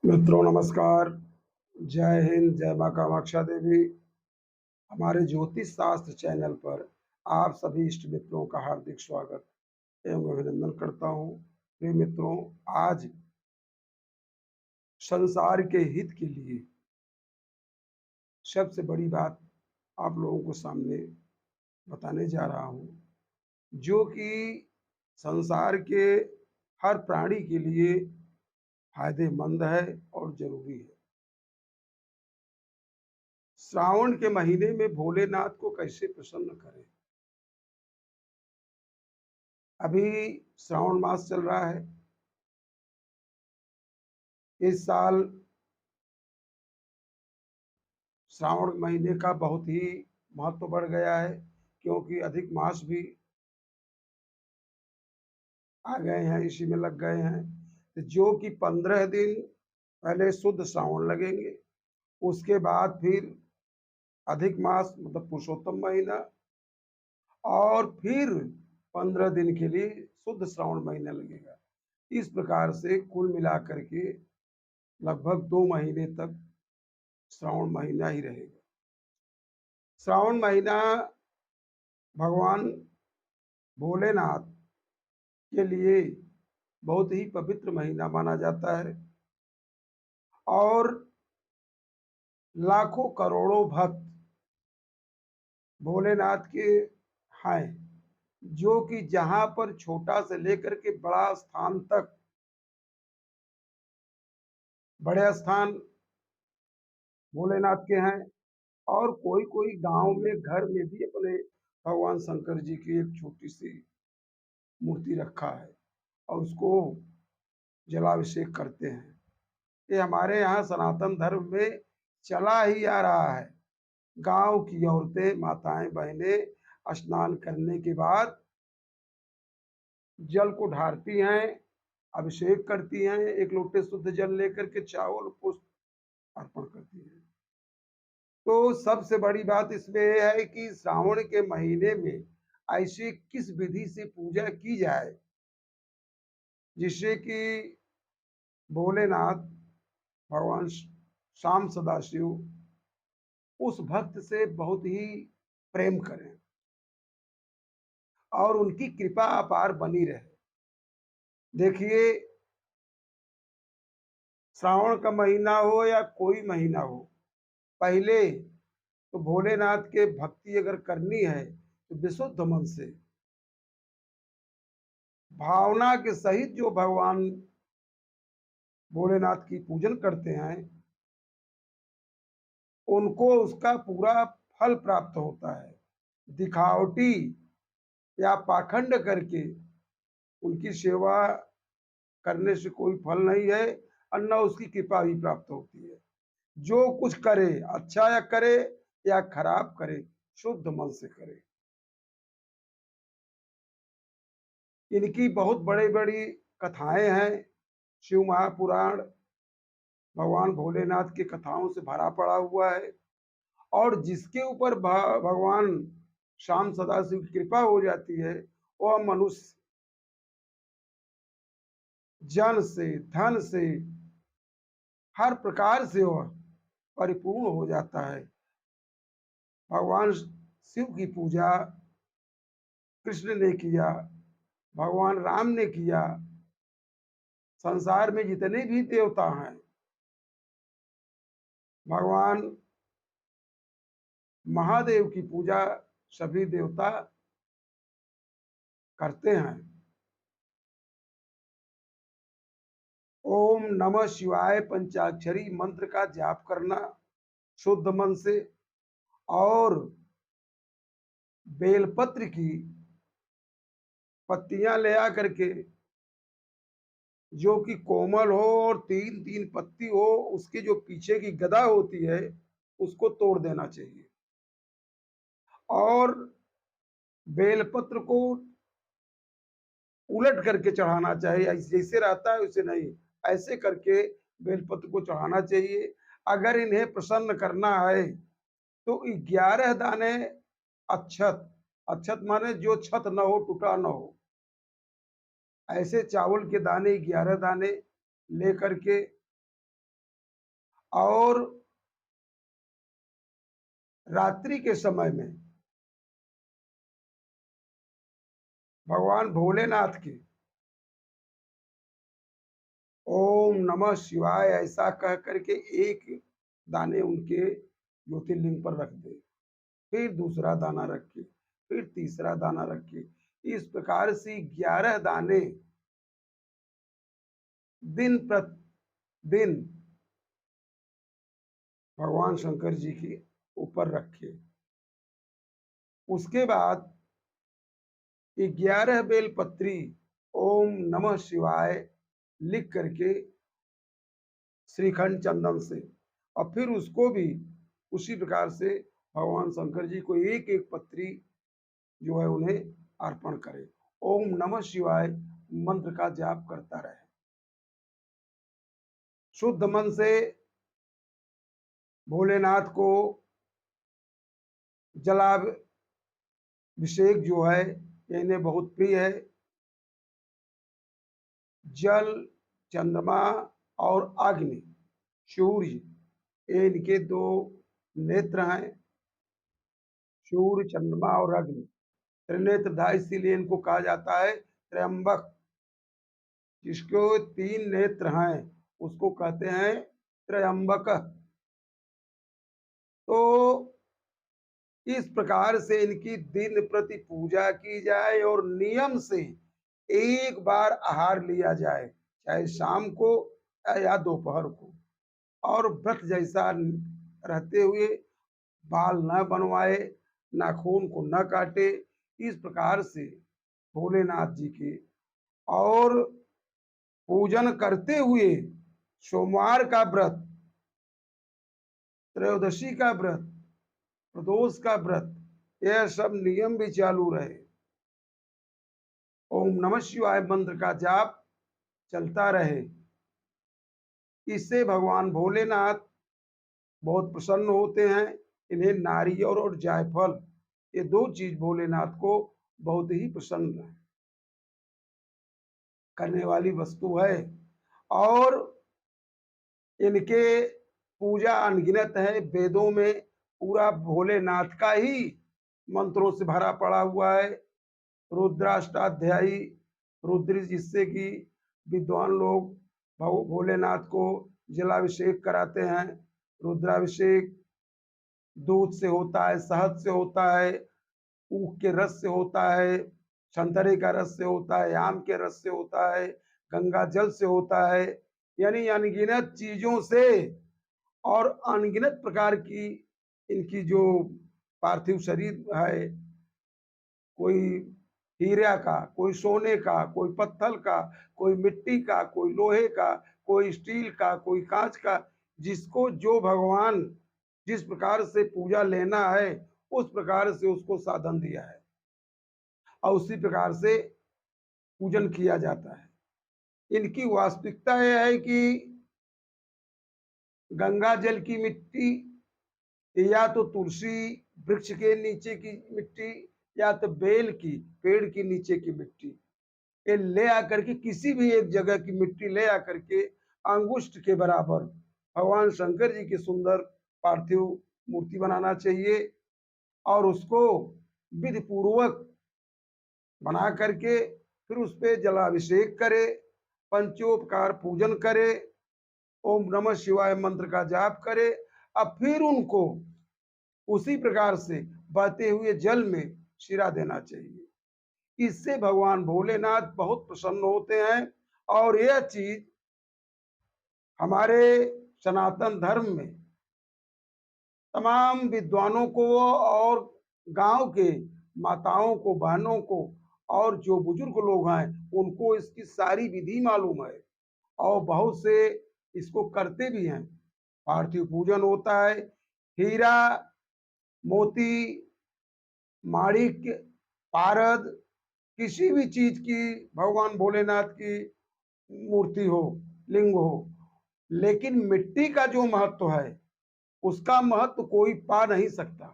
मित्रों नमस्कार। जय हिंद, जय माँ कामाक्षा देवी। हमारे ज्योतिष शास्त्र चैनल पर आप सभी इष्ट मित्रों का हार्दिक स्वागत एवं अभिनंदन करता हूँ। प्रिय मित्रों, आज संसार के हित के लिए सबसे बड़ी बात आप लोगों को सामने बताने जा रहा हूँ, जो कि संसार के हर प्राणी के लिए फायदेमंद है और जरूरी है। श्रावण के महीने में भोलेनाथ को कैसे प्रसन्न करें। अभी श्रावण मास चल रहा है। इस साल श्रावण महीने का बहुत ही महत्व बढ़ गया है, क्योंकि अधिक मास भी आ गए हैं, इसी में लग गए हैं। तो जो कि 15 दिन पहले शुद्ध श्रावण लगेंगे, उसके बाद फिर अधिक मास मतलब पुरुषोत्तम महीना, और फिर 15 दिन के लिए शुद्ध श्रावण महीना लगेगा। इस प्रकार से कुल मिलाकर के लगभग 2 महीने तक श्रावण महीना ही रहेगा। श्रावण महीना भगवान भोलेनाथ के लिए बहुत ही पवित्र महीना माना जाता है, और लाखों करोड़ों भक्त भोलेनाथ के हैं, जो कि जहां पर छोटा से लेकर के बड़ा स्थान तक, बड़े स्थान भोलेनाथ के हैं, और कोई कोई गांव में घर में भी अपने भगवान शंकर जी की एक छोटी सी मूर्ति रखा है और उसको जलाभिषेक करते हैं। ये हमारे यहाँ सनातन धर्म में चला ही आ रहा है। गांव की औरतें, माताएं, बहनें स्नान करने के बाद जल को ढारती हैं, अभिषेक करती हैं, एक लोटे शुद्ध जल लेकर के चावल पुष्प अर्पण करती हैं। तो सबसे बड़ी बात इसमें यह है कि श्रावण के महीने में ऐसी किस विधि से पूजा की जाए जिससे कि भोलेनाथ भगवान श्याम सदाशिव उस भक्त से बहुत ही प्रेम करें और उनकी कृपा अपार बनी रहे। देखिए, श्रावण का महीना हो या कोई महीना हो, पहले तो भोलेनाथ के भक्ति अगर करनी है तो विशुद्ध मन से, भावना के सहित जो भगवान भोलेनाथ की पूजन करते हैं, उनको उसका पूरा फल प्राप्त होता है। दिखावटी या पाखंड करके उनकी सेवा करने से कोई फल नहीं है, और न उसकी कृपा भी प्राप्त होती है। जो कुछ करे, अच्छा या करे या खराब करे, शुद्ध मन से करे। इनकी बहुत बड़ी बड़ी कथाएं हैं। शिव महापुराण भगवान भोलेनाथ की कथाओं से भरा पड़ा हुआ है, और जिसके ऊपर भगवान श्याम सदाशिव की कृपा हो जाती है, वह मनुष्य जन से, धन से, हर प्रकार से वह परिपूर्ण हो जाता है। भगवान शिव की पूजा कृष्ण ने किया, भगवान राम ने किया, संसार में जितने भी देवता हैं, भगवान महादेव की पूजा सभी देवता करते हैं। ओम नमः शिवाय पंचाक्षरी मंत्र का जाप करना शुद्ध मन से, और बेलपत्र की पत्तियां ले आकर के, जो कि कोमल हो और 3-3 पत्ती हो, उसके जो पीछे की गदा होती है उसको तोड़ देना चाहिए, और बेलपत्र को उलट करके चढ़ाना चाहिए। जैसे रहता है उसे नहीं, ऐसे करके बेलपत्र को चढ़ाना चाहिए। अगर इन्हें प्रसन्न करना है तो 11 दाने अक्षत, अक्षत माने जो छत न हो, टूटा न हो, ऐसे चावल के दाने 11 दाने ले करके और रात्रि के समय में भगवान भोलेनाथ के ओम नमः शिवाय ऐसा कह करके एक दाने उनके ज्योतिर्लिंग पर रख दे, फिर दूसरा दाना रखे, फिर तीसरा दाना रखे। इस प्रकार से 11 दाने दिन प्रतिदिन भगवान शंकर जी के ऊपर रखे। उसके बाद 11 बेलपत्री ओम नमः शिवाय लिख करके श्रीखंड चंदन से, और फिर उसको भी उसी प्रकार से भगवान शंकर जी को एक एक पत्री जो है उन्हें अर्पण करे। ओम नमः शिवाय मंत्र का जाप करता रहे। शुद्ध मन से भोलेनाथ को जलाभिषेक जो है ये इन्हें बहुत प्रिय है। जल, चंद्रमा और अग्नि, सूर्य, ये इनके दो नेत्र हैं। सूर्य, चंद्रमा और अग्नि त्रिनेत्रधा, इसीलिए इनको कहा जाता है त्र्यंबक। जिसको 3 नेत्र हैं उसको कहते हैं त्र्यंबक। तो इस प्रकार से इनकी दिन प्रति पूजा की जाए और नियम से एक बार आहार लिया जाए, चाहे शाम को या दोपहर को, और व्रत जैसा रहते हुए बाल न बनवाए, नाखून को न काटे। इस प्रकार से भोलेनाथ जी के और पूजन करते हुए सोमवार का व्रत, त्रयोदशी का व्रत, प्रदोष का व्रत, यह सब नियम भी चालू रहे। ओम नमः शिवाय मंत्र का जाप चलता रहे। इससे भगवान भोलेनाथ बहुत प्रसन्न होते हैं। इन्हें नारियल और जायफल, ये 2 चीज भोलेनाथ को बहुत ही प्रसन्न करने वाली वस्तु है। और इनके पूजा अनगिनत है। वेदों में पूरा भोलेनाथ का ही मंत्रों से भरा पड़ा हुआ है। रुद्राष्टाध्यायी, रुद्र, जिससे कि विद्वान लोग भोलेनाथ को जलाभिषेक कराते हैं। रुद्राभिषेक दूध से होता है, शहद से होता है, ऊख के रस से होता है, संतरे का रस से होता है, आम के रस से होता है, गंगा जल से होता है। यानी अनगिनत चीजों से और अनगिनत प्रकार की इनकी जो पार्थिव शरीर है, कोई हीरा का, कोई सोने का, कोई पत्थर का, कोई मिट्टी का, कोई लोहे का, कोई स्टील का, कोई कांच का, जिसको जो भगवान जिस प्रकार से पूजा लेना है उस प्रकार से उसको साधन दिया है और उसी प्रकार से पूजन किया जाता है। इनकी वास्तविकता यह है कि गंगा जल की मिट्टी या तो तुलसी वृक्ष के नीचे की मिट्टी या तो बेल की पेड़ के नीचे की मिट्टी, ये ले आकर के किसी भी एक जगह की मिट्टी ले आकर के अंगुष्ठ के बराबर भगवान शंकर जी की सुंदर पार्थिव मूर्ति बनाना चाहिए और उसको विधि पूर्वक बना करके फिर उस पर जलाभिषेक करे, पंचोपकार पूजन करे, ओम नमः शिवाय मंत्र का जाप करे, अब फिर उनको उसी प्रकार से बहते हुए जल में शिरा देना चाहिए। इससे भगवान भोलेनाथ बहुत प्रसन्न होते हैं और यह चीज हमारे सनातन धर्म में तमाम विद्वानों को और गांव के माताओं को, बहनों को और जो बुजुर्ग लोग हैं उनको इसकी सारी विधि मालूम है और बहुत से इसको करते भी हैं। पार्थिव पूजन होता है। हीरा, मोती, माणिक्य, पारद, किसी भी चीज की भगवान भोलेनाथ की मूर्ति हो, लिंग हो, लेकिन मिट्टी का जो महत्व है उसका महत्व कोई पा नहीं सकता।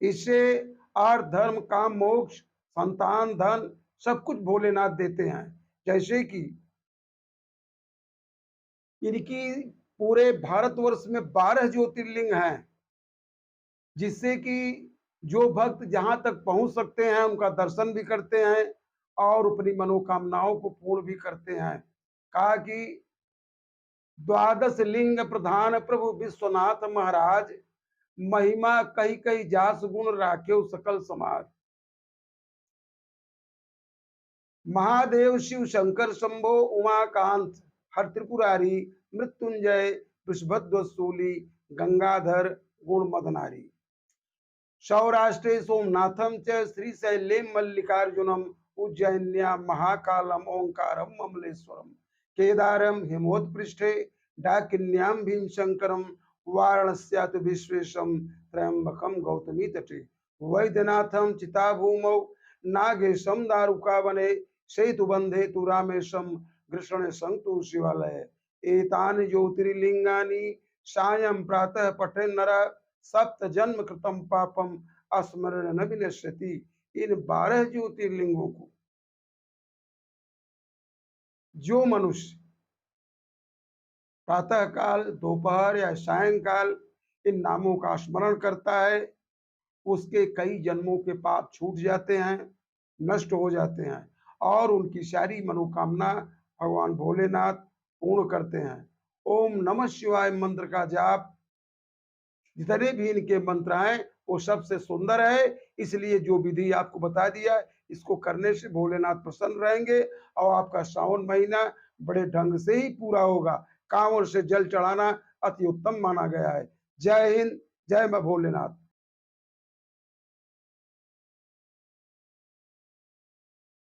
इससे अर्थ, धर्म, काम, मोक्ष, संतान, धन सब कुछ भोलेनाथ देते हैं। जैसे कि इनकी पूरे भारतवर्ष में 12 ज्योतिर्लिंग हैं, जिससे कि जो भक्त जहां तक पहुंच सकते हैं उनका दर्शन भी करते हैं और अपनी मनोकामनाओं को पूर्ण भी करते हैं। कहा कि द्वादश लिंग प्रधान प्रभु विश्वनाथ महाराज, महिमा कही कही जास गुण राखे सकल समाज। महादेव शिव शंकर शंभो उमाकांत हर त्रिपुरारी मृत्युंजय वृषभध्वसूली गंगाधर गुण मदनारी। सौराष्ट्रे सोमनाथम च श्रीशैलेम मल्लिकार्जुनम उज्जैन्या महाकालम ओंकारम ममलेश्वरम केदारम हिमोत्पृष्ठे डाकिन्याम भीमशंकरम वाराणस्यातु विश्वेशम त्र्यंबकम गौतमी तटे वैद्यनाथम चिताभूमौ नागेशम दारुकावने सेतुबंधे तु रामेशम कृष्ण संतु शिवालय एतानि ज्योतिर्लिंगानि सायं प्रातः पठे नर सप्त जन्म कृतम पापम स्मरण न विनश्यति। इन 12 ज्योतिर्लिंगों को जो मनुष्य प्रातः काल, दोपहर या सायंकाल इन नामों का स्मरण करता है, उसके कई जन्मों के पाप छूट जाते हैं, नष्ट हो जाते हैं और उनकी सारी मनोकामना भगवान भोलेनाथ पूर्ण करते हैं। ओम नमः शिवाय मंत्र का जाप, जितने भी इनके मंत्र हैं वो सबसे सुंदर है, इसलिए जो विधि आपको बता दिया इसको करने से भोलेनाथ प्रसन्न रहेंगे और आपका सावन महीना बड़े ढंग से ही पूरा होगा। कांवर से जल चढ़ाना अति उत्तम माना गया है। जय हिंद, जय मां भोलेनाथ।